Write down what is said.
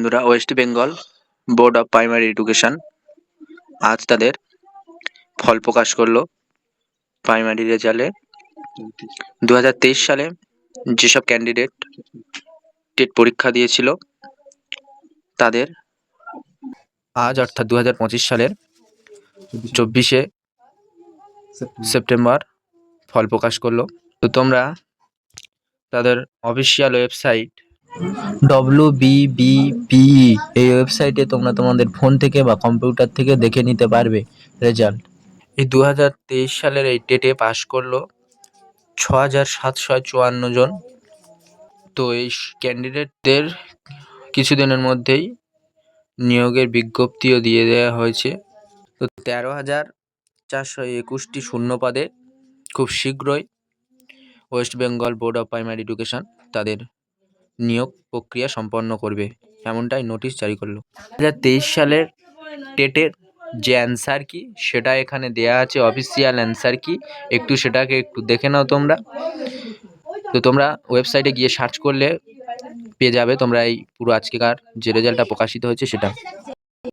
বন্ধুরা, West Bengal board of primary education আজ তাদের ফল প্রকাশ করলো। প্রাইমারি রেজাল্টে 2023 সালে যেসব ক্যান্ডিডেট টেট পরীক্ষা দিয়েছিল তাদের আজ অর্থাৎ 2025 সালের 24শে সেপ্টেম্বর ফল প্রকাশ করলো। তো তোমরা তাদের অফিসিয়াল ওয়েবসাইট WBBPE এই ওয়েবসাইটে তোমরা তোমাদের ফোন থেকে বা কম্পিউটার থেকে দেখে নিতে পারবে রেজাল্ট। এই 2023 সালের এই টেটে পাশ করলো 6,754 জন। তো এই ক্যান্ডিডেটদের কিছুদিনের মধ্যেই নিয়োগের বিজ্ঞপ্তিও দিয়ে দেওয়া হয়েছে। তো 13,421টি শূন্য পদে খুব শীঘ্রই West Bengal board of primary education তাদের নিয়োগ প্রক্রিয়া সম্পন্ন করবে, এমনটাই নোটিশ জারি করলো। 2023 সালের টেটের যে অ্যান্সার কি সেটা এখানে দেয়া আছে, অফিসিয়াল অ্যান্সার কি, সেটাকে একটু দেখে নাও তোমরা। তো তোমরা ওয়েবসাইটে গিয়ে সার্চ করলে পেয়ে যাবে তোমরা এই পুরো আজকেকার যে রেজাল্টটা প্রকাশিত হয়েছে সেটা।